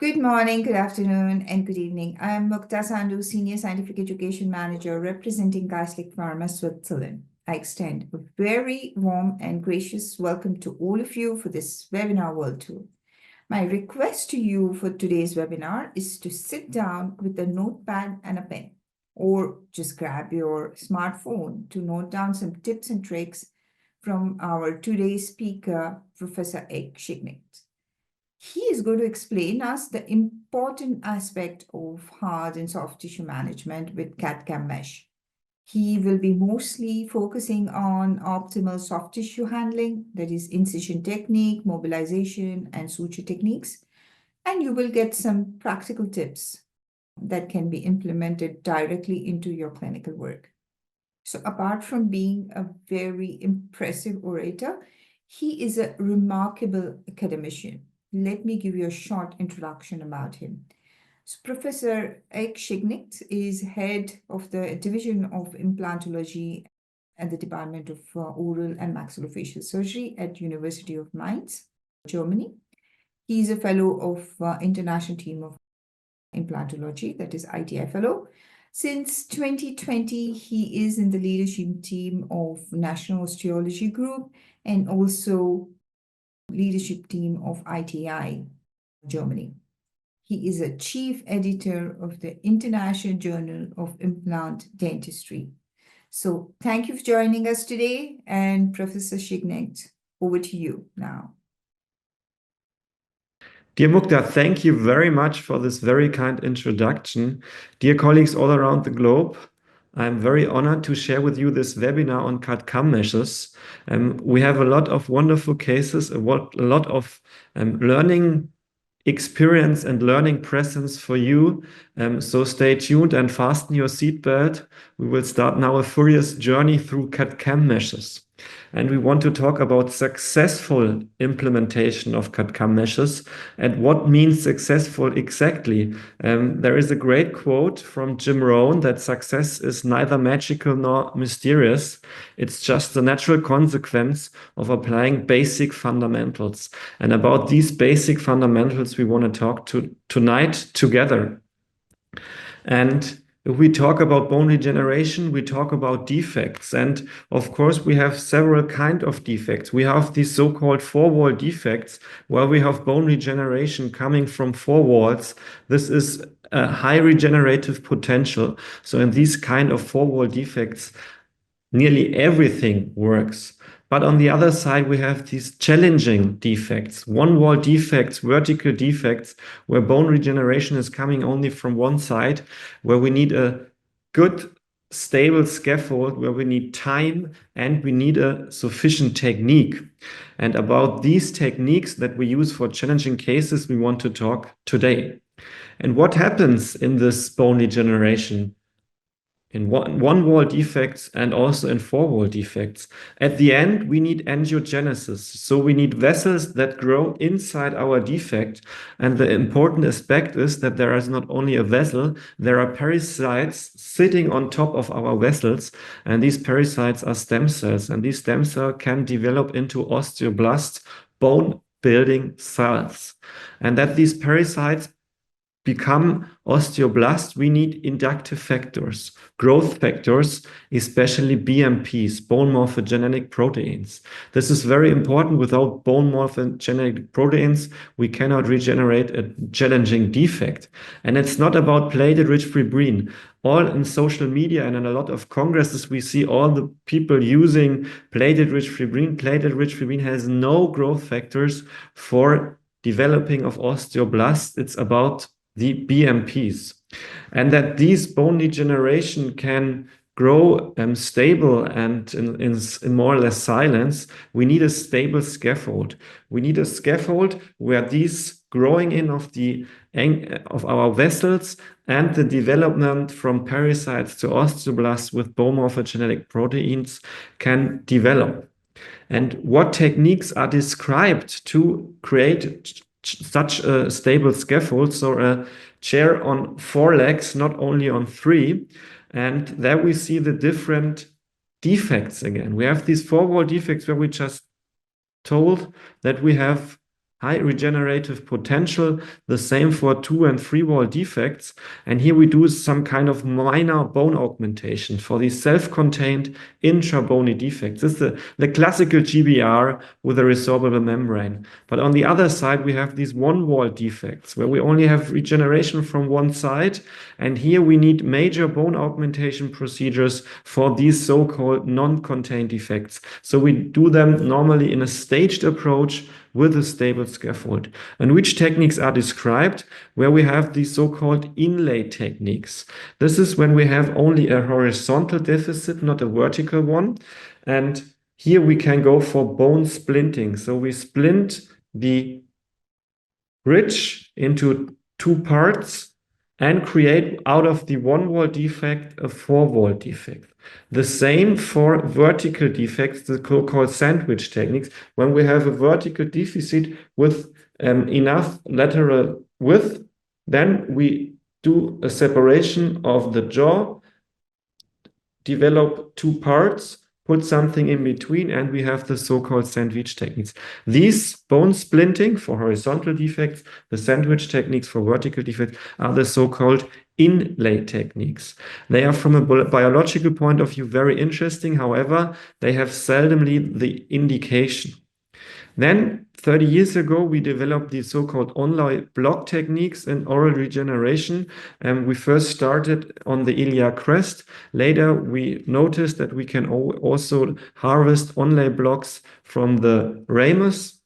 Good morning, good afternoon, and good evening. I'm Mukta Sandhu, Senior Scientific Education Manager representing Geistlich Pharma, Switzerland. I extend a very warm and gracious welcome to all of you for this webinar world tour. My request to you for today's webinar is to sit down with a notepad and a pen, or just grab your smartphone to note down some tips and tricks from our today's speaker, Professor Schiegnitz. He is going to explain us the important aspect of hard and soft tissue management with CAD-CAM Mesh. He will be mostly focusing on optimal soft tissue handling, that is incision technique, mobilization, and suture techniques. And you will get some practical tips that can be implemented directly into your clinical work. So apart from being a very impressive orator, he is a remarkable academician. Let me give you a short introduction about him. So Professor Schiegnitz is head of the Division of Implantology at the Department of Oral and Maxillofacial Surgery at University of Mainz, Germany. He is a fellow of International Team of Implantology, that is ITI Fellow. Since 2020, he is in the leadership team of National Osteology Group and also leadership team of ITI Germany. He is a chief editor of the International Journal of Implant Dentistry. So thank you for joining us today. And Professor Schiegnitz, over to you now. Dear Mukta, thank you very much for this very kind introduction. Dear colleagues all around the globe, I'm very honored to share with you this webinar on CAD-CAM meshes. We have a lot of wonderful cases, a lot of learning experience and learning presence for you. So stay tuned and fasten your seatbelt. We will start now a furious journey through CAD-CAM meshes. And we want to talk about successful implementation of CAD-CAM meshes and what means successful exactly. There is a great quote from Jim Rohn that success is neither magical nor mysterious. It's just the natural consequence of applying basic fundamentals. And about these basic fundamentals, we want to talk tonight together. And if we talk about bone regeneration, we talk about defects. And of course, we have several kinds of defects. We have these so-called four-wall defects, where we have bone regeneration coming from four walls. This is a high regenerative potential. So in these kind of four-wall defects, nearly everything works. But on the other side, we have these challenging defects, one-wall defects, vertical defects, where bone regeneration is coming only from one side, where we need a good, stable scaffold, where we need time and we need a sufficient technique. And about these techniques that we use for challenging cases, we want to talk today. And what happens in this bone regeneration? In one-wall defects and also in four-wall defects. At the end, we need angiogenesis. So we need vessels that grow inside our defect. And the important aspect is that there is not only a vessel, there are pericytes sitting on top of our vessels. And these pericytes are stem cells. And these stem cells can develop into osteoblasts, bone-building cells. And that these pericytes become osteoblasts, we need inductive factors, growth factors, especially BMPs, bone morphogenetic proteins. This is very important. Without bone morphogenetic proteins, we cannot regenerate a challenging defect. And it's not about platelet-rich fibrin. All in social media and in a lot of congresses, we see all the people using platelet-rich fibrin. Platelet-rich fibrin has no growth factors for developing of osteoblasts. It's about the BMPs, and that these bone degeneration can grow stable and in more or less silence. We need a stable scaffold. We need a scaffold where these growing in of our vessels and the development from pericytes to osteoblasts with bone morphogenetic proteins can develop. And what techniques are described to create such a stable scaffold? So a chair on four legs, not only on three. And there we see the different defects again. We have these four-wall defects where we just told that we have high regenerative potential, the same for 2 and 3 wall defects. And here we do some kind of minor bone augmentation for these self-contained intra-bony defects. This is the classical GBR with a resorbable membrane. But on the other side, we have these one wall defects where we only have regeneration from one side. And here we need major bone augmentation procedures for these so-called non-contained defects. So we do them normally in a staged approach with a stable scaffold. And which techniques are described? Where we have these so-called inlay techniques. This is when we have only a horizontal deficit, not a vertical one. And here we can go for bone splinting. So we splint the bridge into 2 parts and create out of the 1 wall defect a 4 wall defect. The same for vertical defects, the so-called sandwich techniques, when we have a vertical deficit with enough lateral width, then we do a separation of the jaw, develop 2 parts, put something in between, and we have the so-called sandwich techniques. These bone splinting for horizontal defects, the sandwich techniques for vertical defects are the so-called inlay techniques. They are from a biological point of view very interesting. However, they have seldomly the indication. Then 30 years ago, we developed the so-called onlay block techniques in oral regeneration. We first started on the iliac crest. Later, we noticed that we can also harvest onlay blocks from the ramus.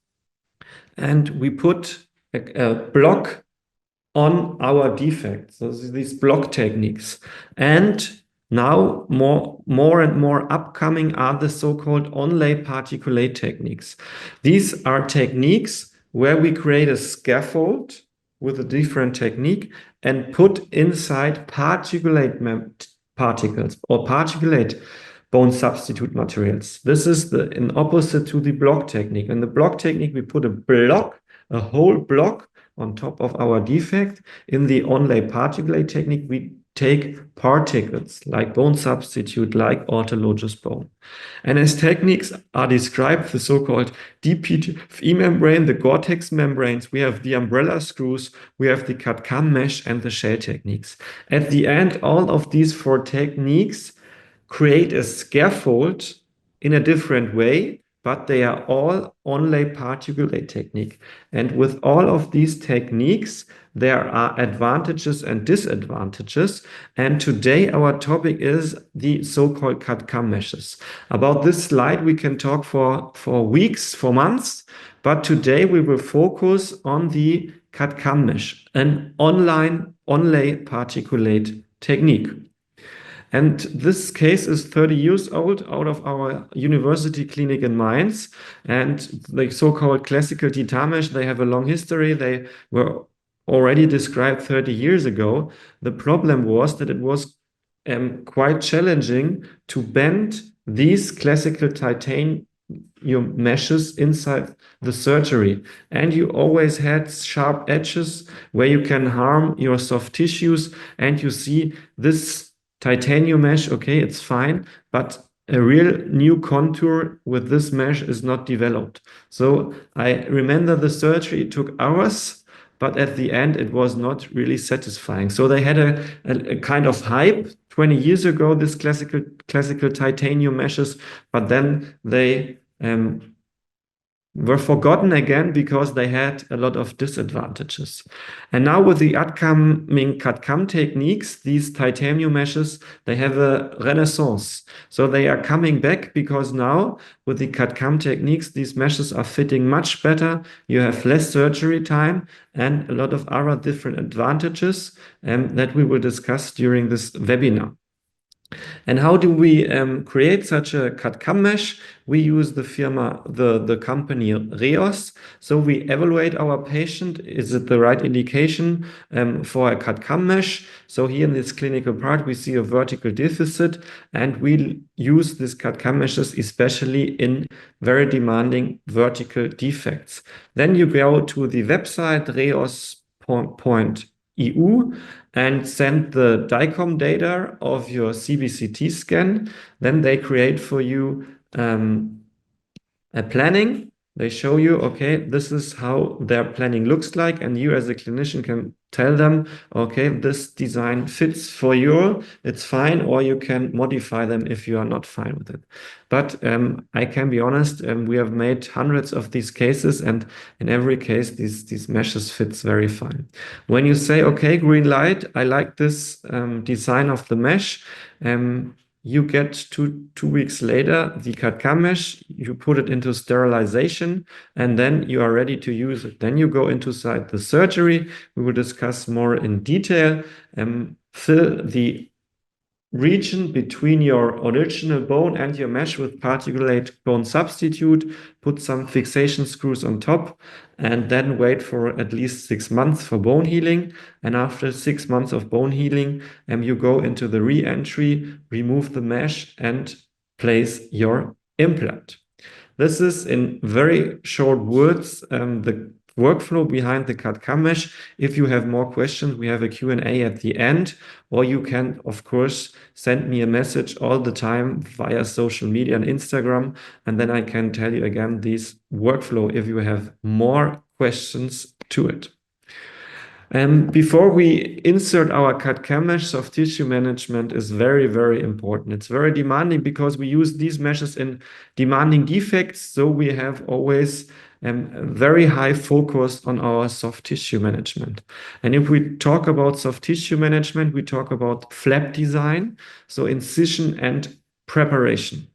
And we put a block on our defects. So these block techniques. And now more and more upcoming are the so-called onlay particulate techniques. These are techniques where we create a scaffold with a different technique and put inside particulate particles or particulate bone substitute materials. This is an opposite to the block technique. In the block technique, we put a whole block on top of our defect. In the onlay particulate technique, we take particles like bone substitute, like autologous bone. And as techniques are described, the so-called DPFE membrane, the Gore-Tex membranes, we have the umbrella screws, we have the CAD-CAM mesh and the shell techniques. At the end, all of these 4 techniques create a scaffold in a different way, but they are all onlay particulate technique. And with all of these techniques, there are advantages and disadvantages. And today our topic is the so-called CAD-CAM meshes. About this slide, we can talk for weeks, for months, but today we will focus on the CAD-CAM mesh, an onlay particulate technique. And this case is 30 years old out of our university clinic in Mainz. And the so-called classical CAD-CAM mesh, they have a long history. They were already described 30 years ago. The problem was that it was quite challenging to bend these classical titanium meshes inside the surgery. And you always had sharp edges where you can harm your soft tissues. And you see this titanium mesh, okay, it's fine, but a real new contour with this mesh is not developed. So I remember the surgery, it took hours, but at the end it was not really satisfying. So they had a kind of hype 20 years ago, this classical titanium meshes, but then they were forgotten again because they had a lot of disadvantages. And now with the upcoming CAD-CAM techniques, these titanium meshes, they have a renaissance. So they are coming back because now with the CAD-CAM techniques, these meshes are fitting much better. You have less surgery time and a lot of other different advantages that we will discuss during this webinar. And how do we create such a CAD-CAM mesh? We use the company Bio-Oss. So we evaluate our patient. Is it the right indication for a CAD-CAM mesh? So here in this clinical part, we see a vertical deficit, and we use these CAD-CAM meshes, especially in very demanding vertical defects. Then you go to the website reos.eu and send the DICOM data of your CBCT scan. Then they create for you a planning. They show you, okay, this is how their planning looks like, and you as a clinician can tell them, okay, this design fits for you, it's fine, or you can modify them if you are not fine with it. But I can be honest, we have made hundreds of these cases, and in every case, these meshes fits very fine. When you say, okay, green light, I like this design of the mesh, you get two weeks later the CAD-CAM mesh, you put it into sterilization, and then you are ready to use it. Then you go inside the surgery. We will discuss more in detail. Fill the region between your original bone and your mesh with particulate bone substitute, put some fixation screws on top, and then wait for at least 6 months for bone healing. And after 6 months of bone healing, you go into the re-entry, remove the mesh, and place your implant. This is, in very short words, the workflow behind the CAD-CAM mesh. If you have more questions, we have a Q&A at the end, or you can, of course, send me a message all the time via social media and Instagram, and then I can tell you again this workflow if you have more questions to it. Before we insert our CAD-CAM mesh, soft tissue management is very, very important. It's very demanding because we use these meshes in demanding defects, so we have always very high focus on our soft tissue management. And if we talk about soft tissue management, we talk about flap design, so incision and preparation.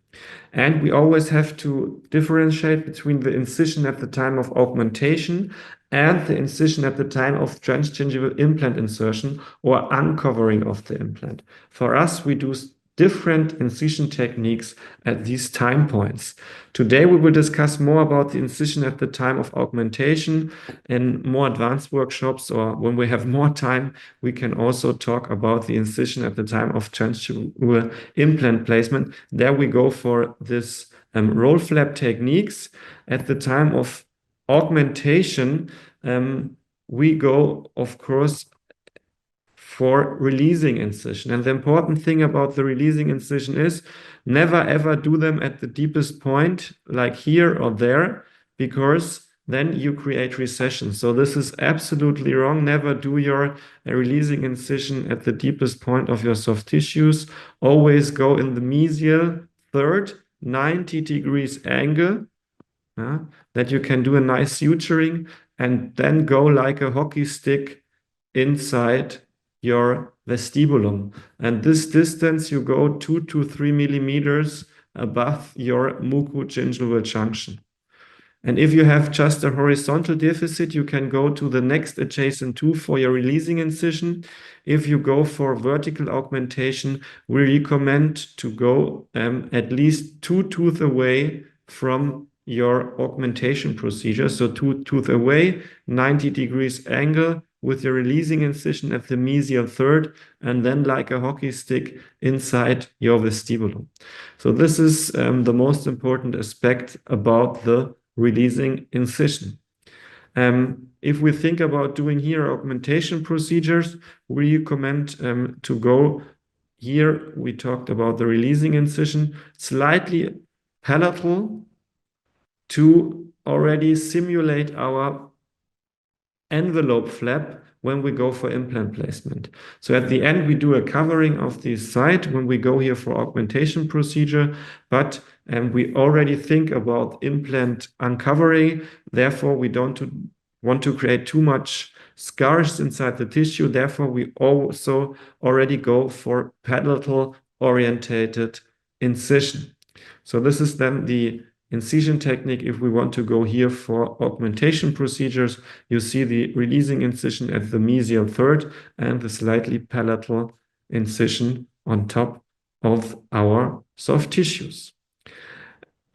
And we always have to differentiate between the incision at the time of augmentation and the incision at the time of transgingival implant insertion or uncovering of the implant. For us, we do different incision techniques at these time points. Today, we will discuss more about the incision at the time of augmentation. In more advanced workshops, or when we have more time, we can also talk about the incision at the time of transgingival implant placement. There we go for this roll flap techniques. At the time of augmentation, we go, of course, for releasing incision. And the important thing about the releasing incision is never ever do them at the deepest point, like here or there, because then you create recession. So this is absolutely wrong. Never do your releasing incision at the deepest point of your soft tissues. Always go in the mesial third, 90 degrees angle, that you can do a nice suturing, and then go like a hockey stick inside your vestibulum. And this distance you go 2 to 3 millimeters above your mucogingival junction. And if you have just a horizontal deficit, you can go to the next adjacent tooth for your releasing incision. If you go for vertical augmentation, we recommend to go at least 2 tooth away from your augmentation procedure. So 2 tooth away, 90 degrees angle with your releasing incision at the mesial third, and then like a hockey stick inside your vestibulum. So this is the most important aspect about the releasing incision. If we think about doing here augmentation procedures, we recommend to go here. We talked about the releasing incision, slightly palatal to already simulate our envelope flap when we go for implant placement. So at the end, we do a covering of the site when we go here for augmentation procedure, but we already think about implant uncovering. Therefore, we don't want to create too much scars inside the tissue. Therefore, we also already go for palatal orientated incision. So this is then the incision technique. If we want to go here for augmentation procedures, you see the releasing incision at the mesial third and the slightly palatal incision on top of our soft tissues.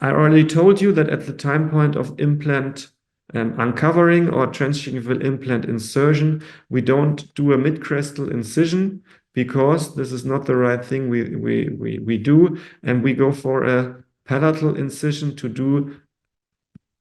I already told you that at the time point of implant uncovering or transgingival implant insertion, we don't do a mid-crestal incision because this is not the right thing we do, and we go for a palatal incision to do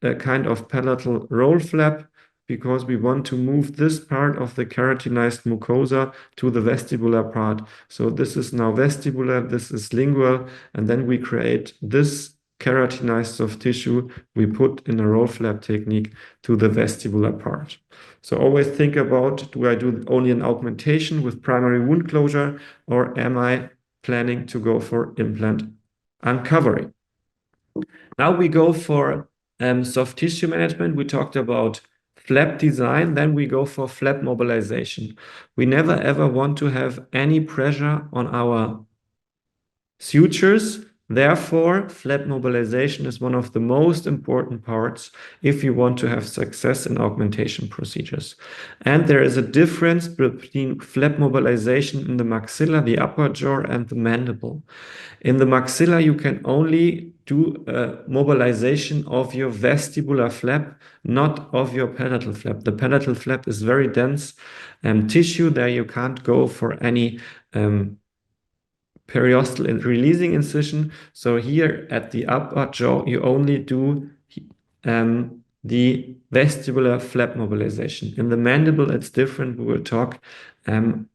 a kind of palatal roll flap because we want to move this part of the keratinized mucosa to the vestibular part. So this is now vestibular, this is lingual, and then we create this keratinized soft tissue we put in a roll flap technique to the vestibular part. So always think about, do I do only an augmentation with primary wound closure, or am I planning to go for implant uncovering? Now we go for soft tissue management. We talked about flap design, then we go for flap mobilization. We never ever want to have any pressure on our sutures. Therefore, flap mobilization is one of the most important parts if you want to have success in augmentation procedures. And there is a difference between flap mobilization in the maxilla, the upper jaw, and the mandible. In the maxilla, you can only do a mobilization of your vestibular flap, not of your palatal flap. The palatal flap is very dense tissue. There you can't go for any periostal and releasing incision. So here at the upper jaw, you only do the vestibular flap mobilization. In the mandible, it's different. We will talk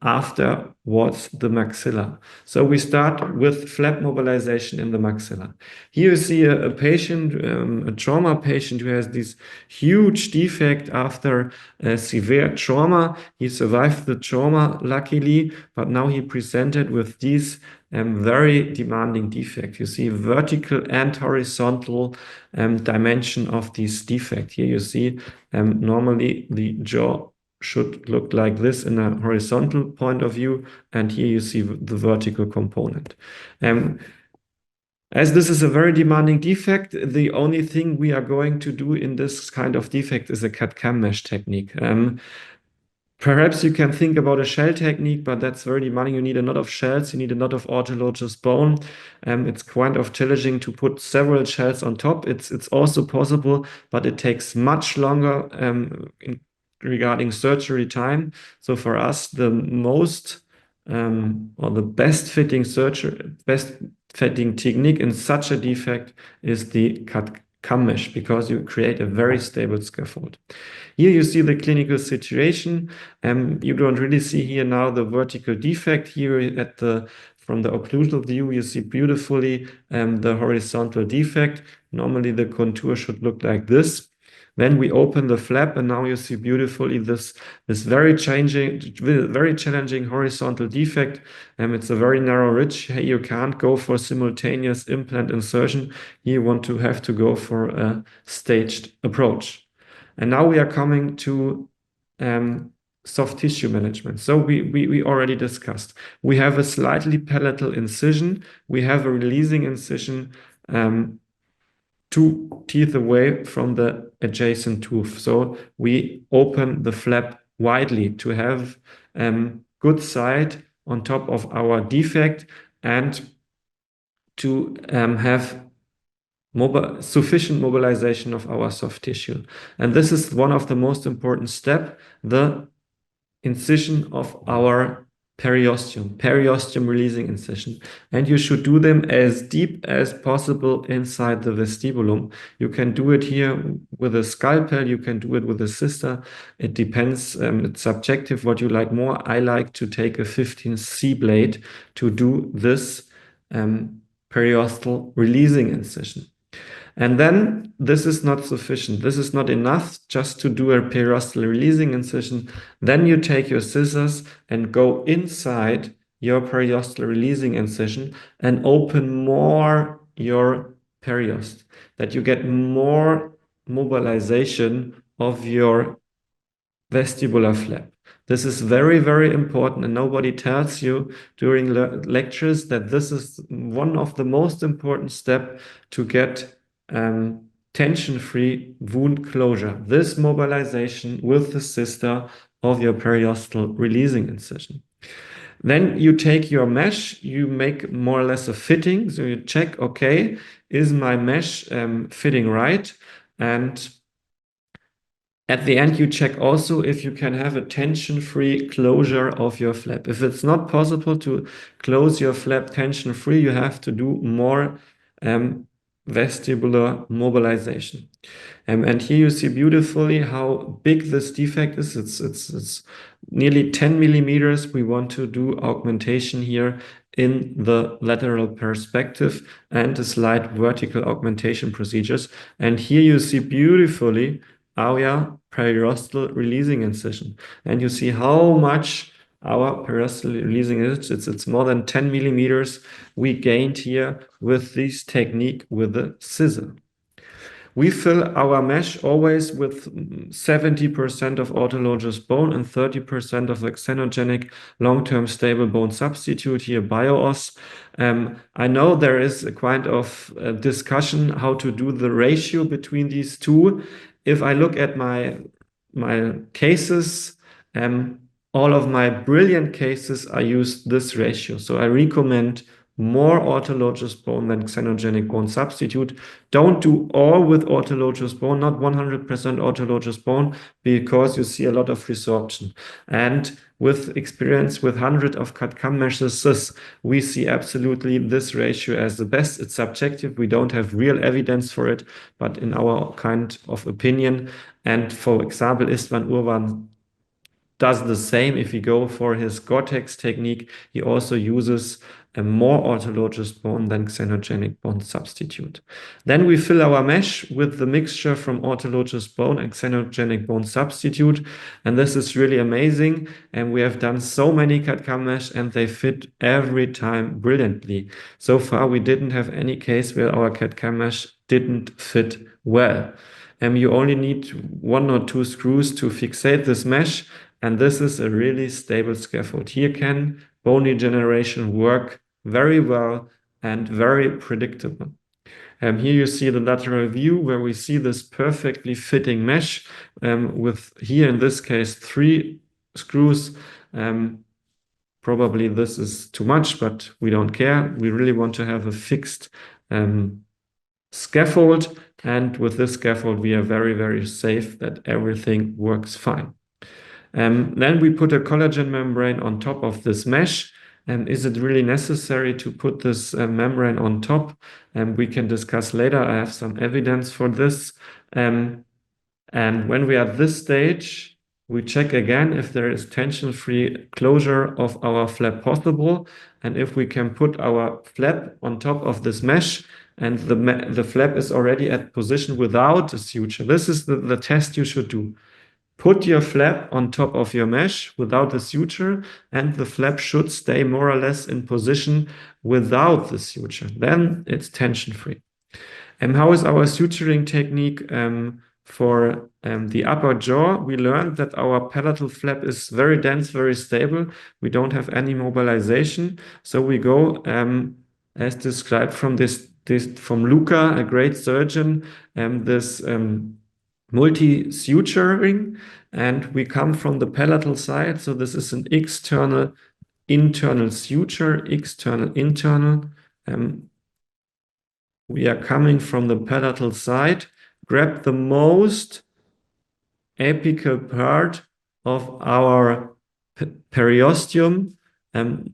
afterwards the maxilla. So we start with flap mobilization in the maxilla. Here you see a patient, a trauma patient who has this huge defect after a severe trauma. He survived the trauma, luckily, but now he presented with these very demanding defect. You see vertical and horizontal dimension of this defect. Here you see normally the jaw should look like this in a horizontal point of view, and here you see the vertical component. As this is a very demanding defect, the only thing we are going to do in this kind of defect is a CAD-CAM mesh technique. Perhaps you can think about a shell technique, but that's very demanding. You need a lot of shells, you need a lot of autologous bone. It's kind of challenging to put several shells on top. It's also possible, but it takes much longer regarding surgery time. So for us, the most or the best fitting technique in such a defect is the CAD-CAM mesh, because you create a very stable scaffold. Here you see the clinical situation. You don't really see here now the vertical defect. Here from the occlusal view, you see beautifully the horizontal defect. Normally the contour should look like this. Then we open the flap, and now you see beautifully this very challenging horizontal defect. It's a very narrow ridge. Here you can't go for simultaneous implant insertion. Here you have to go for a staged approach. And now we are coming to soft tissue management. So we already discussed. We have a slightly palatal incision. We have a releasing incision 2 teeth away from the adjacent tooth. So we open the flap widely to have good sight on top of our defect and to have sufficient mobilization of our soft tissue. And this is one of the most important steps, the incision of our periosteum releasing incision. And you should do them as deep as possible inside the vestibulum. You can do it here with a scalpel, you can do it with a scissor. It depends, it's subjective what you like more. I like to take a 15C blade to do this periosteal releasing incision. And then this is not sufficient. This is not enough just to do a periosteal releasing incision. Then you take your scissors and go inside your periosteal releasing incision and open more your periost, that you get more mobilization of your vestibular flap. This is very, very important, and nobody tells you during lectures that this is one of the most important steps to get tension-free wound closure. This mobilization with the sister of your periosteal releasing incision. Then you take your mesh, you make more or less a fitting. So you check, okay, is my mesh fitting right? And at the end, you check also if you can have a tension-free closure of your flap. If it's not possible to close your flap tension-free, you have to do more vestibular mobilization. And here you see beautifully how big this defect is. It's nearly 10 millimeters. We want to do augmentation here in the lateral perspective and a slight vertical augmentation procedures. And here you see beautifully our periostal releasing incision. And you see how much our periostal releasing is. It's more than 10 millimeters we gained here with this technique with the scissor. We fill our mesh always with 70% of autologous bone and 30% of the xenogenic long-term stable bone substitute, here Bio-Oss. I know there is a kind of discussion how to do the ratio between these two. If I look at my cases, all of my brilliant cases, I use this ratio. So I recommend more autologous bone than xenogenic bone substitute. Don't do all with autologous bone, not 100% autologous bone, because you see a lot of resorption. And with experience with hundreds of CAD-CAM meshes, we see absolutely this ratio as the best. It's subjective. We don't have real evidence for it, but in our kind of opinion. And for example, Istvan Urban does the same. If we go for his Gore-Tex technique, he also uses a more autologous bone than xenogenic bone substitute. Then we fill our mesh with the mixture from autologous bone and xenogenic bone substitute. And this is really amazing. And we have done so many CAD-CAM mesh and they fit every time brilliantly. So far, we didn't have any case where our CAD-CAM mesh didn't fit well. And you only need 1 or 2 screws to fixate this mesh. And this is a really stable scaffold. Here can bone regeneration work very well and very predictable. Here you see the lateral view where we see this perfectly fitting mesh with here in this case 3 screws. Probably this is too much, but we don't care. We really want to have a fixed scaffold. And with this scaffold, we are very, very safe that everything works fine. Then we put a collagen membrane on top of this mesh. Is it really necessary to put this membrane on top? We can discuss later. I have some evidence for this. And when we are at this stage, we check again if there is tension-free closure of our flap possible. And if we can put our flap on top of this mesh and the flap is already at position without a suture. This is the test you should do. Put your flap on top of your mesh without the suture, and the flap should stay more or less in position without the suture. Then it's tension-free. And how is our suturing technique for the upper jaw? We learned that our palatal flap is very dense, very stable. We don't have any mobilization. So we go, as described from from Luca, a great surgeon, this multi-suturing, and we come from the palatal side. So this is an external, internal suture, external, internal. We are coming from the palatal side. Grab the most apical part of our periosteum,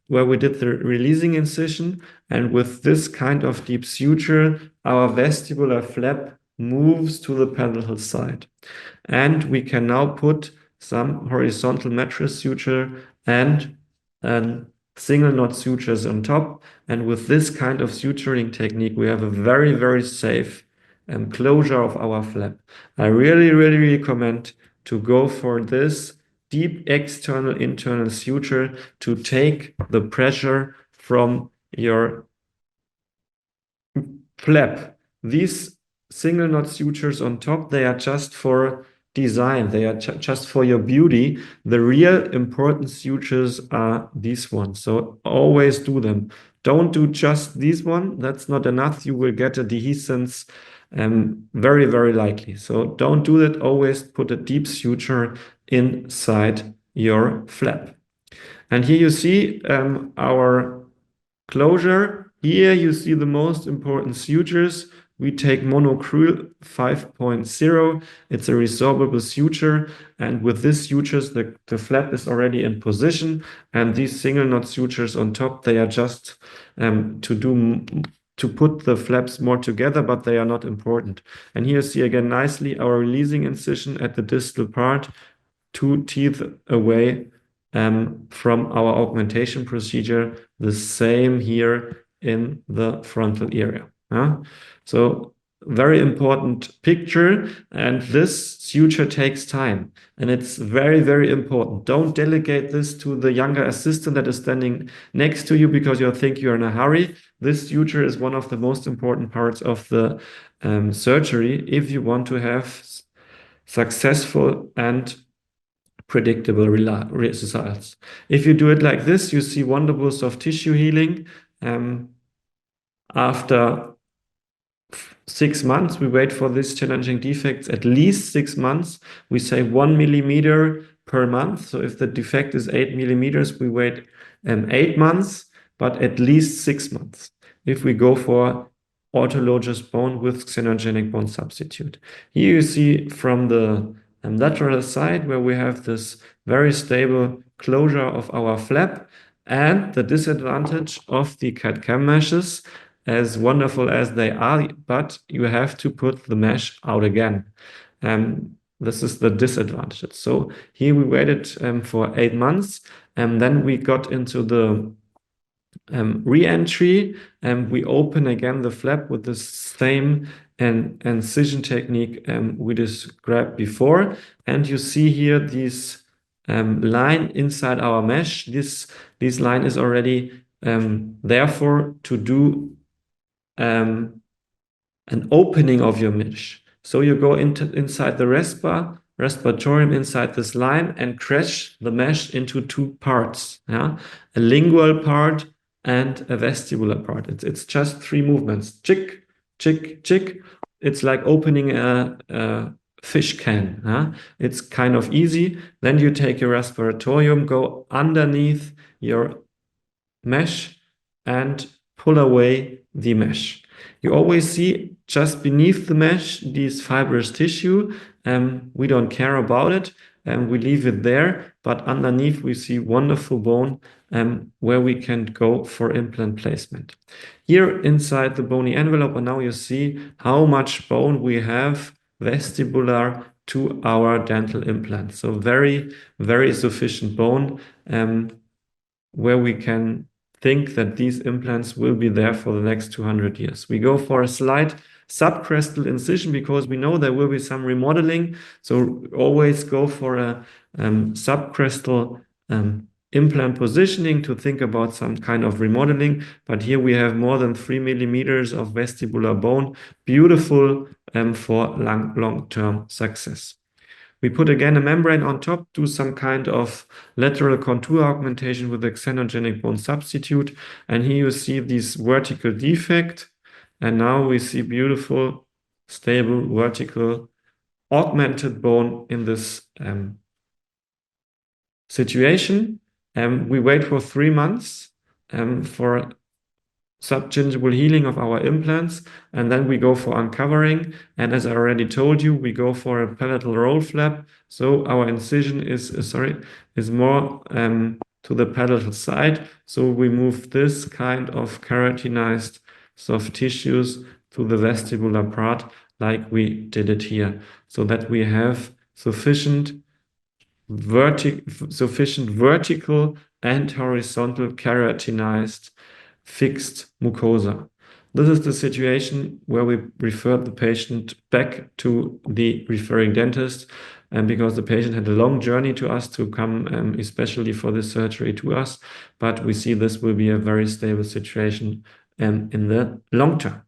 where we did the releasing incision. And with this kind of deep suture, our vestibular flap moves to the palatal side. And we can now put some horizontal mattress suture and single knot sutures on top. And with this kind of suturing technique, we have a very, very safe closure of our flap. I really, really recommend to go for this deep external, internal suture to take the pressure from your flap. These single knot sutures on top, they are just for design. They are just for your beauty. The real important sutures are these ones. So always do them. Don't do just this one. That's not enough. You will get a dehiscence very, very likely. So don't do that. Always put a deep suture inside your flap. And here you see our closure. Here you see the most important sutures. We take monocruel 5.0. It's a resorbable suture. And with these sutures, the flap is already in position. And these single knot sutures on top, they are just to put the flaps more together, but they are not important. And here you see again nicely our releasing incision at the distal part, 2 teeth away from our augmentation procedure, the same here in the frontal area. So very important picture, and this suture takes time, and it's very, very important. Don't delegate this to the younger assistant that is standing next to you because you think you're in a hurry. This suture is one of the most important parts of the surgery if you want to have successful and predictable results. If you do it like this, you see wonderful soft tissue healing. After 6 months, we wait for these challenging defects at least 6 months. We say 1 millimeter per month. So if the defect is 8 millimeters, we wait 8 months, but at least 6 months if we go for autologous bone with xenogenic bone substitute. Here you see from the lateral side where we have this very stable closure of our flap, and the disadvantage of the CAD-CAM meshes, as wonderful as they are, but you have to put the mesh out again. This is the disadvantage. So here we waited for 8 months, and then we got into the re-entry, and we open again the flap with the same incision technique we described before. And you see here this line inside our mesh. This line is already therefore to do an opening of your mesh. So you go inside the respiratorium, inside this line, and crash the mesh into 2 parts. A lingual part and a vestibular part. It's just 3 movements. Chick, chick, chick. It's like opening a fish can. It's kind of easy. Then you take your respiratorium, go underneath your mesh, and pull away the mesh. You always see just beneath the mesh these fibrous tissue. We don't care about it, and we leave it there. But underneath we see wonderful bone where we can go for implant placement. Here inside the bony envelope, and now you see how much bone we have vestibular to our dental implant. So very, very sufficient bone where we can think that these implants will be there for the next 200 years. We go for a slight subcrestal incision because we know there will be some remodeling. So always go for a subcrestal implant positioning to think about some kind of remodeling. But here we have more than 3 millimeters of vestibular bone, beautiful for long-term success. We put again a membrane on top, do some kind of lateral contour augmentation with a xenogenic bone substitute. And here you see this vertical defect. And now we see beautiful, stable, vertical, augmented bone in this situation. We wait for 3 months for subgingival healing of our implants, and then we go for uncovering. And as I already told you, we go for a palatal roll flap. So our incision is more to the palatal side. So we move this kind of keratinized soft tissues to the vestibular part like we did it here, so that we have sufficient vertical and horizontal keratinized fixed mucosa. This is the situation where we refer the patient back to the referring dentist, and because the patient had a long journey to us to come, especially for this surgery to us, but we see this will be a very stable situation in the long term.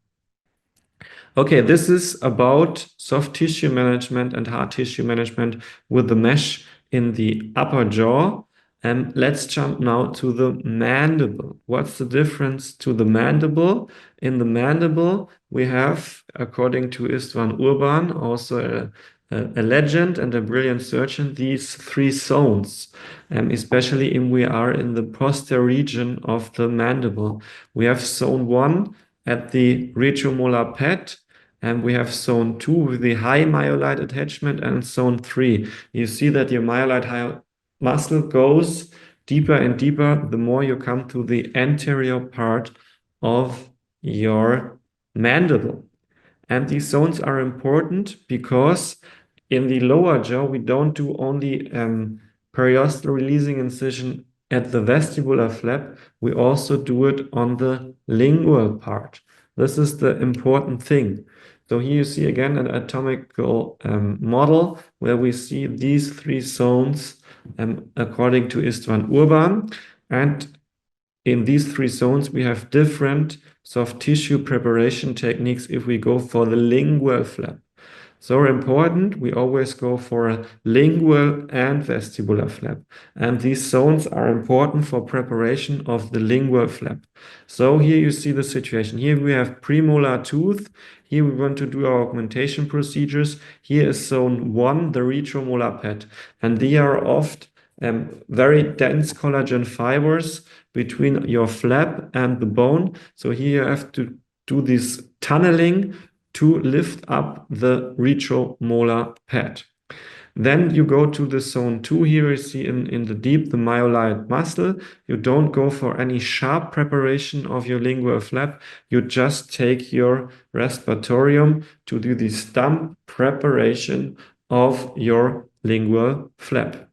Okay, this is about soft tissue management and hard tissue management with the mesh in the upper jaw. And let's jump now to the mandible. What's the difference to the mandible? In the mandible, we have, according to Istvan Urban, also a legend and a brilliant surgeon, these 3 zones, especially if we are in the posterior region of the mandible. We have zone 1 at the retromolar pad, and we have zone 2 with the high myelite attachment, and zone 3. You see that your myelite muscle goes deeper and deeper the more you come to the anterior part of your mandible. And these zones are important because in the lower jaw, we don't do only periosteal releasing incision at the vestibular flap, we also do it on the lingual part. This is the important thing. So here you see again an anatomical model where we see these three zones according to Istvan Urban. And in these three zones, we have different soft tissue preparation techniques if we go for the lingual flap. So important, we always go for a lingual and vestibular flap. And these zones are important for preparation of the lingual flap. So here you see the situation. Here we have premolar tooth. Here we want to do our augmentation procedures. Here is zone 1, the retromolar pad. And they are oft very dense collagen fibers between your flap and the bone. So here you have to do this tunneling to lift up the retromolar pad. Then you go to the zone 2. Here you see in the deep the myolite muscle. You don't go for any sharp preparation of your lingual flap. You just take your respiratorium to do the stump preparation of your lingual flap.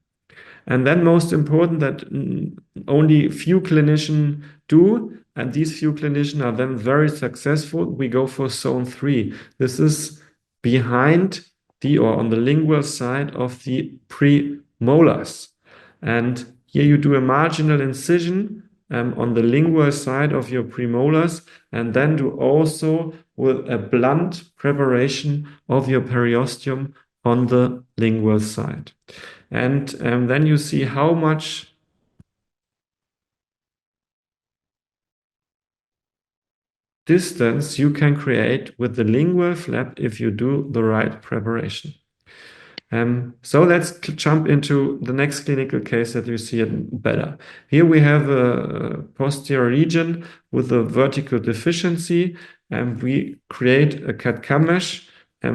And then most important that only few clinicians do, and these few clinicians are then very successful, we go for zone 3. This is behind the or on the lingual side of the premolars. And here you do a marginal incision on the lingual side of your premolars, and then do also with a blunt preparation of your periosteum on the lingual side. And then you see how much distance you can create with the lingual flap if you do the right preparation. So let's jump into the next clinical case that you see it better. Here we have a posterior region with a vertical deficiency, and we create a CAD-CAM mesh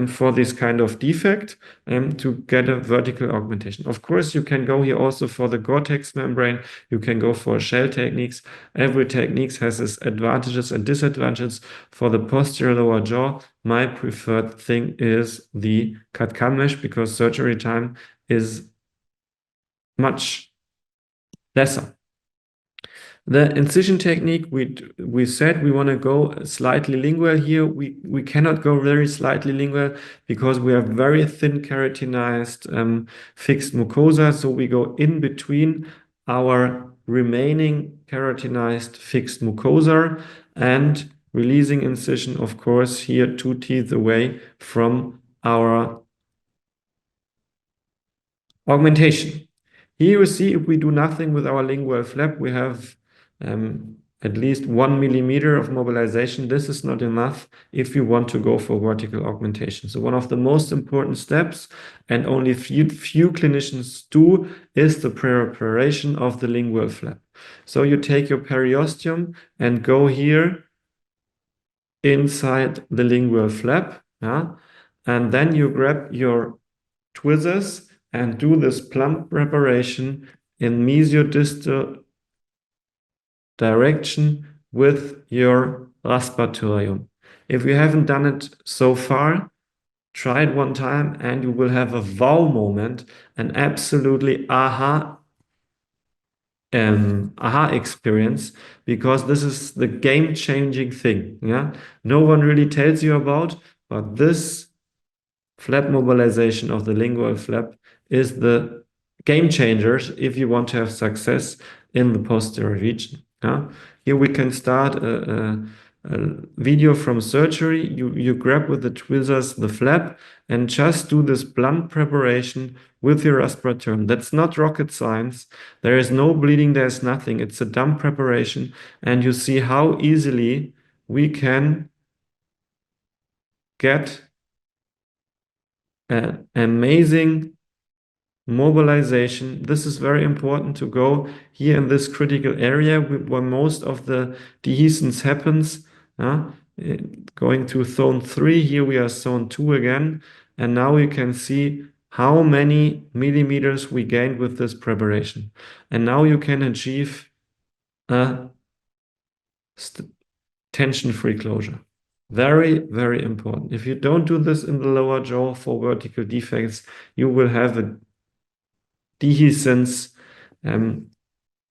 for this kind of defect to get a vertical augmentation. Of course, you can go here also for the Gore-Tex membrane. You can go for shell techniques. Every technique has its advantages and disadvantages. For the posterior lower jaw, my preferred thing is the CAD-CAM mesh because surgery time is much lesser. The incision technique, we said we want to go slightly lingual here. We cannot go very slightly lingual because we have very thin keratinized fixed mucosa. So we go in between our remaining keratinized fixed mucosa and releasing incision, of course, here 2 teeth away from our augmentation. Here you see if we do nothing with our lingual flap, we have at least 1 millimeter of mobilization. This is not enough if you want to go for vertical augmentation. So one of the most important steps, and only few clinicians do, is the preparation of the lingual flap. So you take your periosteum and go here inside the lingual flap, and then you grab your tweezers and do this plump preparation in mesiodistal direction with your respiratorium. If you haven't done it so far, try it one time and you will have a wow moment, an absolutely aha experience, because this is the game-changing thing. No one really tells you about, but this flap mobilization of the lingual flap is the game changers if you want to have success in the posterior region. Here we can start a video from surgery. You grab with the tweezers the flap and just do this blunt preparation with your respiratorium. That's not rocket science. There is no bleeding, there's nothing. It's a dumb preparation, and you see how easily we can get an amazing mobilization. This is very important to go here in this critical area where most of the dehiscence happens. Going to zone 3, here we are zone 2 again, and now you can see how many millimeters we gained with this preparation. And now you can achieve a tension-free closure. Very, very important. If you don't do this in the lower jaw for vertical defects, you will have a dehiscence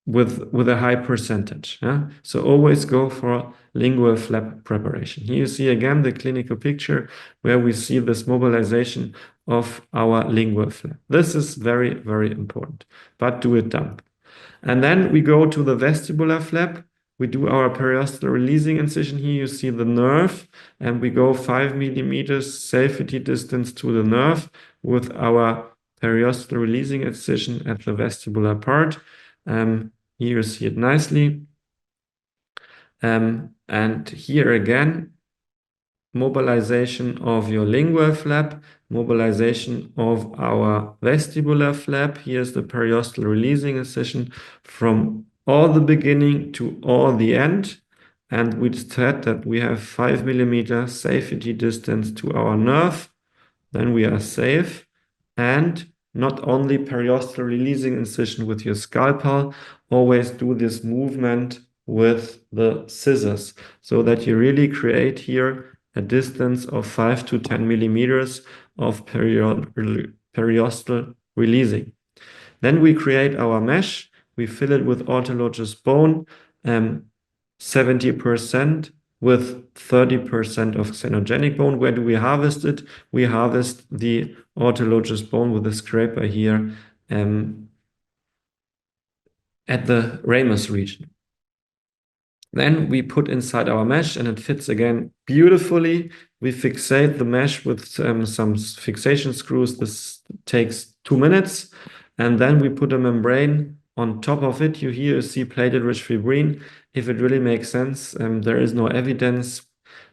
with a high percentage. Yeah? So always go for lingual flap preparation. Here you see again the clinical picture where we see this mobilization of our lingual flap. This is very, very important, but do it dump. And then we go to the vestibular flap. We do our periostal releasing incision. Here you see the nerve, and we go 5 millimeters safety distance to the nerve with our periostal releasing incision at the vestibular part. Here you see it nicely. And here again, mobilization of your lingual flap, mobilization of our vestibular flap. Here's the periostal releasing incision from all the beginning to all the end. And we said that we have 5 millimeter safety distance to our nerve. Then we are safe. And not only periostal releasing incision with your scalpel, always do this movement with the scissors so that you really create here a distance of 5 to 10 millimeters of periostal releasing. Then we create our mesh. We fill it with autologous bone, 70% with 30% of xenogenic bone. Where do we harvest it? We harvest the autologous bone with a scraper here at the ramus region. Then we put inside our mesh and it fits again beautifully. We fixate the mesh with some fixation screws. This takes 2 minutes. And then we put a membrane on top of it. Here you see plated rich fibrin. If it really makes sense, there is no evidence.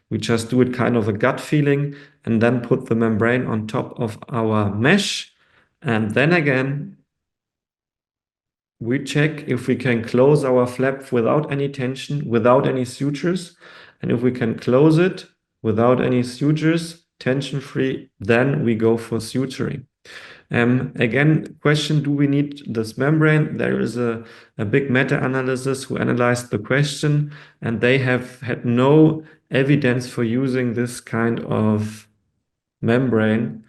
We just do it kind of a gut feeling and then put the membrane on top of our mesh. And then again, we check if we can close our flap without any tension, without any sutures. And if we can close it without any sutures, tension-free, then we go for suturing. Again, question, do we need this membrane? There is a big meta-analysis who analyzed the question, and they have had no evidence for using this kind of membrane.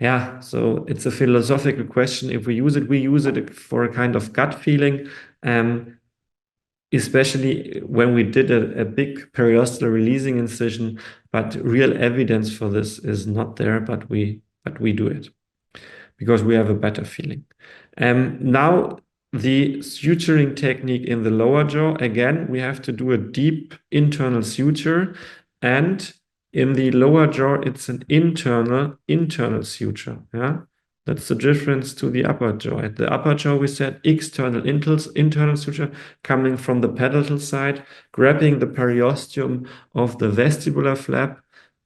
Yeah, so it's a philosophical question. If we use it for a kind of gut feeling, especially when we did a big periostal releasing incision, but real evidence for this is not there, but we do it because we have a better feeling. Now, the suturing technique in the lower jaw, again, we have to do a deep internal suture, and in the lower jaw, it's an internal suture. Yeah, that's the difference to the upper jaw. At the upper jaw, we said external internal suture coming from the palatal side, grabbing the periosteum of the vestibular flap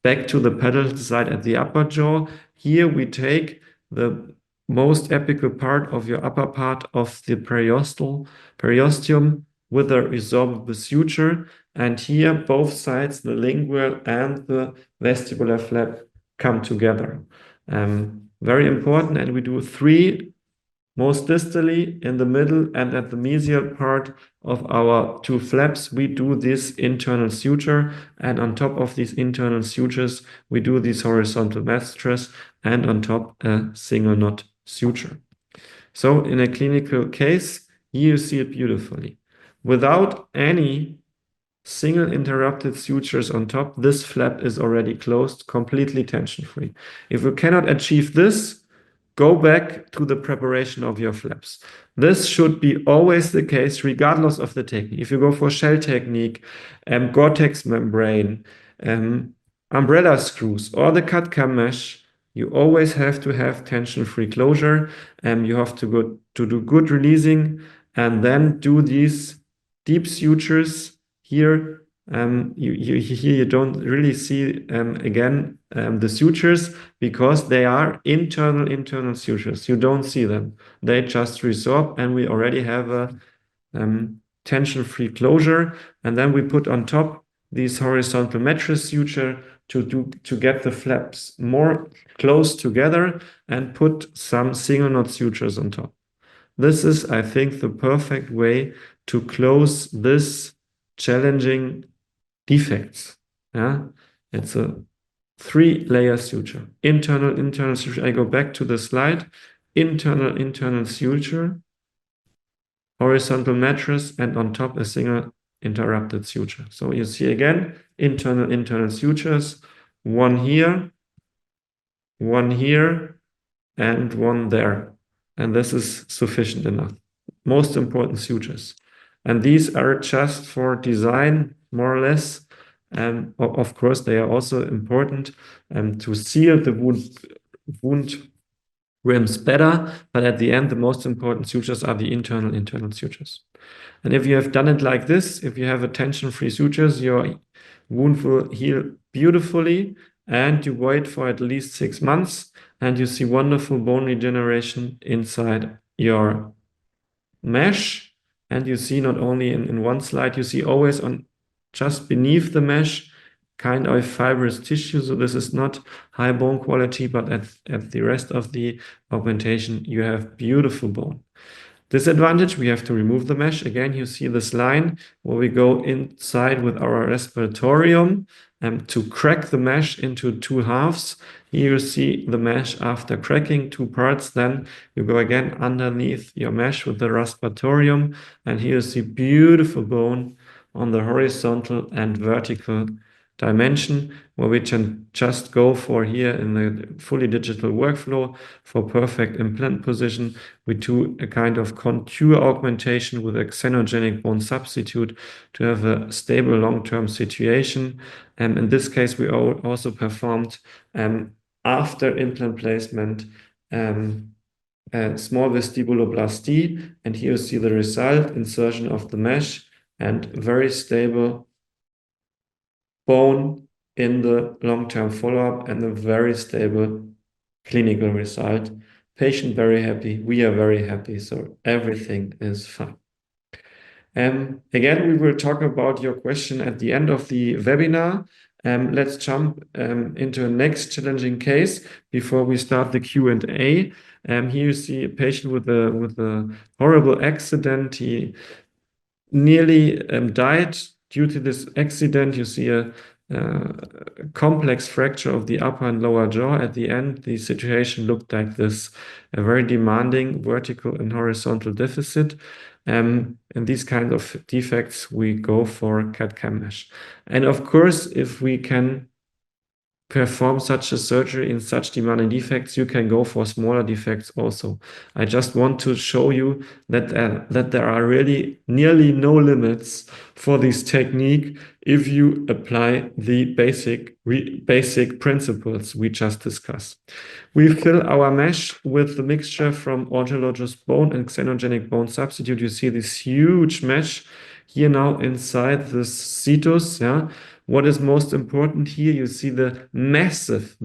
back to the palatal side at the upper jaw. Here we take the most apical part of your upper part of the periosteum with a resorbable suture. And here, both sides, the lingual and the vestibular flap, come together. Very important. And we do 3, most distally, in the middle, and at the mesial part of our 2 flaps, we do this internal suture. And on top of these internal sutures, we do these horizontal meshes, and on top, a single knot suture. So in a clinical case, here you see it beautifully. Without any single interrupted sutures on top, this flap is already closed, completely tension-free. If you cannot achieve this, go back to the preparation of your flaps. This should be always the case, regardless of the technique. If you go for shell technique, Gore-Tex membrane, umbrella screws, or the CAD-CAM mesh, you always have to have tension-free closure. You have to do good releasing and then do these deep sutures. Here, you don't really see again the sutures because they are internal sutures. You don't see them. They just resorb, and we already have a tension-free closure. And then we put on top these horizontal mattress suture to get the flaps more close together and put some single knot sutures on top. This is, I think, the perfect way to close this challenging defects. Yeah, it's a 3-layer suture. Internal suture. I go back to the slide. internal suture, horizontal mattress, and on top a single interrupted suture. So you see again, internal sutures, one here, and one there. And this is sufficient enough. Most important sutures. And these are just for design, more or less. Of course, they are also important to seal the wound rims better, but at the end, the most important sutures are the internal sutures. And if you have done it like this, if you have a tension-free sutures, your wound will heal beautifully, and you wait for at least 6 months, and you see wonderful bone regeneration inside your mesh. And you see not only in one slide, you see always on just beneath the mesh, kind of fibrous tissue. So this is not high bone quality, but at the rest of the augmentation, you have beautiful bone. Disadvantage, we have to remove the mesh. Again, you see this line where we go inside with our respiratorium to crack the mesh into 2 halves. Here you see the mesh after cracking 2 parts. Then you go again underneath your mesh with the respiratorium. And here you see beautiful bone on the horizontal and vertical dimension, where we can just go for here in the fully digital workflow for perfect implant position. We do a kind of contour augmentation with a xenogenic bone substitute to have a stable long-term situation. In this case, we also performed after implant placement a small vestibuloplasty, and here you see the result, insertion of the mesh and very stable bone in the long-term follow-up and a very stable clinical result. Patient very happy, we are very happy, so everything is fine. Again, we will talk about your question at the end of the webinar. Let's jump into a next challenging case before we start the Q&A. Here you see a patient with a horrible accident. He nearly died due to this accident. You see a complex fracture of the upper and lower jaw. At the end, the situation looked like this, a very demanding vertical and horizontal deficit. In these kind of defects, we go for CAD-CAM Mesh. And of course, if we can perform such a surgery in such demanding defects, you can go for smaller defects also. I just want to show you that there are really nearly no limits for this technique if you apply the basic principles we just discussed. We fill our mesh with the mixture from autologous bone and xenogenic bone substitute. You see this huge mesh here now inside this cetus, yeah. What is most important here, you see the massive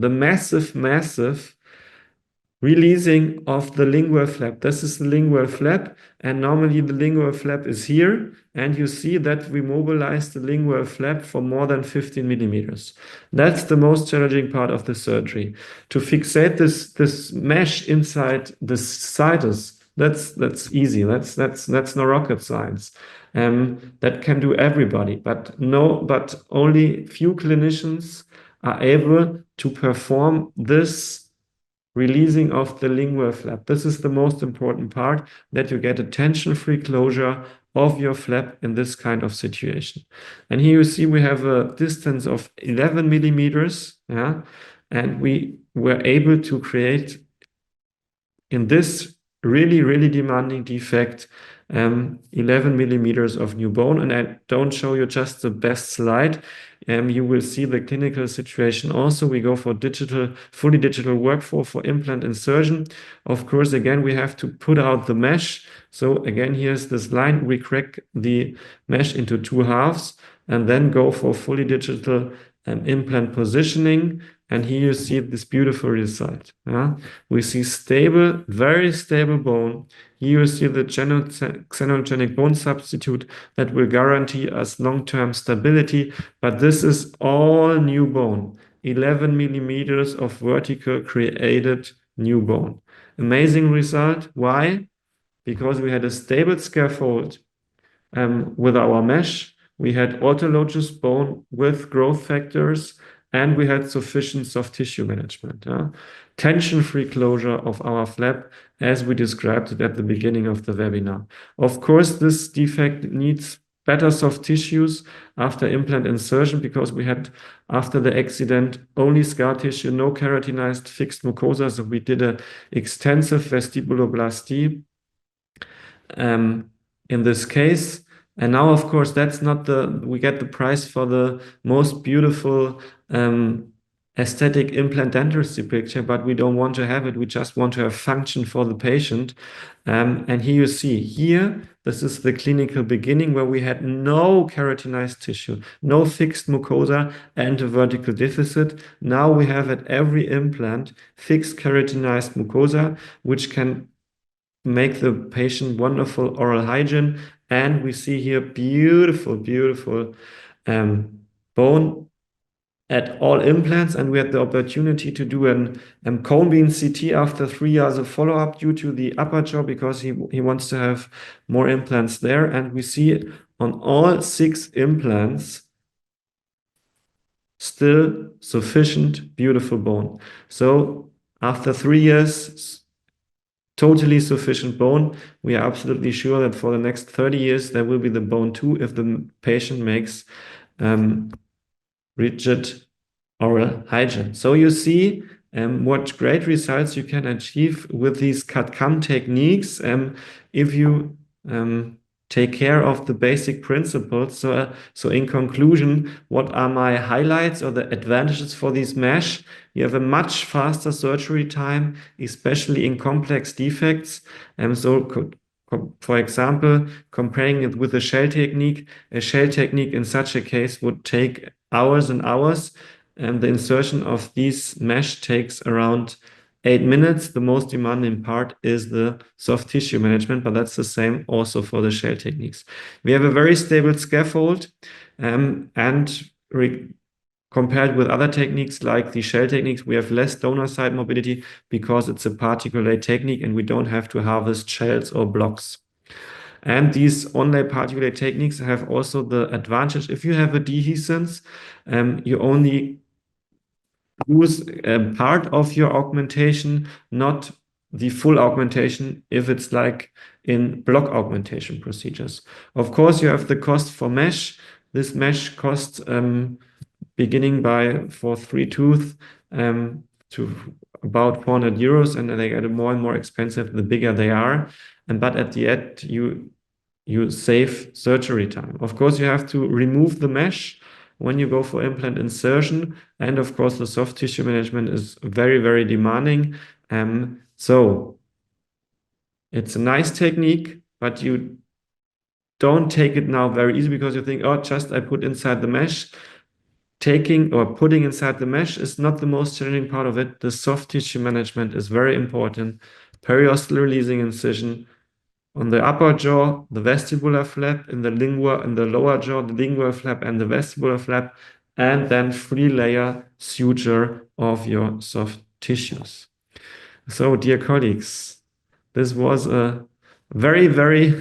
releasing of the lingual flap. This is the lingual flap, and normally the lingual flap is here, and you see that we mobilize the lingual flap for more than 15 millimeters. That's the most challenging part of the surgery. To fixate this mesh inside the situs, that's easy. That's no rocket science. That can do everybody, but only few clinicians are able to perform this releasing of the lingual flap. This is the most important part, that you get a tension-free closure of your flap in this kind of situation. And here you see we have a distance of 11 millimeters, yeah, and we were able to create in this really demanding defect 11 millimeters of new bone. And I don't show you just the best slide. You will see the clinical situation also. We go for fully digital workflow for implant insertion. Of course, again, we have to put out the mesh. So again, here's this line. We crack the mesh into 2 halves and then go for fully digital implant positioning. And here you see this beautiful result. Yeah? We see stable, very stable bone. Here you see the xenogenic bone substitute that will guarantee us long-term stability. But this is all new bone. 11 millimeters of vertical created new bone. Amazing result. Why? Because we had a stable scaffold with our mesh. We had autologous bone with growth factors, and we had sufficient soft tissue management. Tension-free closure of our flap as we described it at the beginning of the webinar. Of course, this defect needs better soft tissues after implant insertion because we had, after the accident, only scar tissue, no keratinized fixed mucosa. So we did an extensive vestibuloplasty in this case. And now, of course, that's not we get the prize for the most beautiful aesthetic implant dentistry picture, but we don't want to have it. We just want to have function for the patient. And here you see, this is the clinical beginning where we had no keratinized tissue, no fixed mucosa and a vertical deficit. Now we have at every implant fixed keratinized mucosa, which can make the patient wonderful oral hygiene. And we see here beautiful, beautiful bone at all implants. And we had the opportunity to do an cone beam CT after 3 years of follow-up due to the upper jaw because he wants to have more implants there. And we see on all 6 implants still sufficient beautiful bone. So after 3 years, totally sufficient bone. We are absolutely sure that for the next 30 years, there will be the bone too if the patient makes rigid oral hygiene. So you see what great results you can achieve with these CAD-CAM techniques if you take care of the basic principles. So in conclusion, what are my highlights or the advantages for these mesh? You have a much faster surgery time, especially in complex defects. For example, comparing it with a shell technique in such a case would take hours and hours. And the insertion of these mesh takes around 8 minutes. The most demanding part is the soft tissue management, but that's the same also for the shell techniques. We have a very stable scaffold compared with other techniques like the shell techniques, we have less donor side mobility because it's a particulate technique and we don't have to harvest shells or blocks. And these onlay particulate techniques have also the advantage, if you have a dehiscence, you only use part of your augmentation, not the full augmentation if it's like in block augmentation procedures. Of course, you have the cost for mesh. This mesh costs beginning for 3 tooth to about 400 euros, and they get more and more expensive the bigger they are. But at the end, you save surgery time. Of course, you have to remove the mesh when you go for implant insertion. And of course, the soft tissue management is very, very demanding. So it's a nice technique, but you don't take it now very easy because you think, oh, just I put inside the mesh. Taking or putting inside the mesh is not the most challenging part of it. The soft tissue management is very important. Periosteal releasing incision on the upper jaw, the vestibular flap, in the lower jaw, the lingual flap and the vestibular flap, and then 3-layer suture of your soft tissues. So, dear colleagues, this was a very, very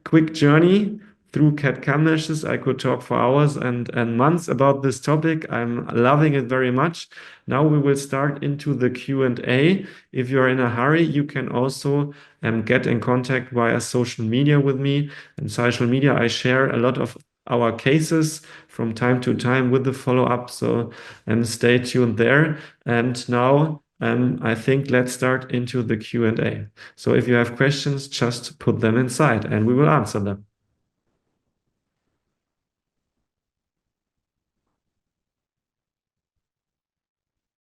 quick journey through CAD-CAM meshes. I could talk for hours and months about this topic. I'm loving it very much. Now we will start into the Q&A. If you're in a hurry, you can also get in contact via social media with me. In social media, I share a lot of our cases from time to time with the follow-up. So stay tuned there. And now I think let's start into the Q&A. So if you have questions, just put them inside and we will answer them.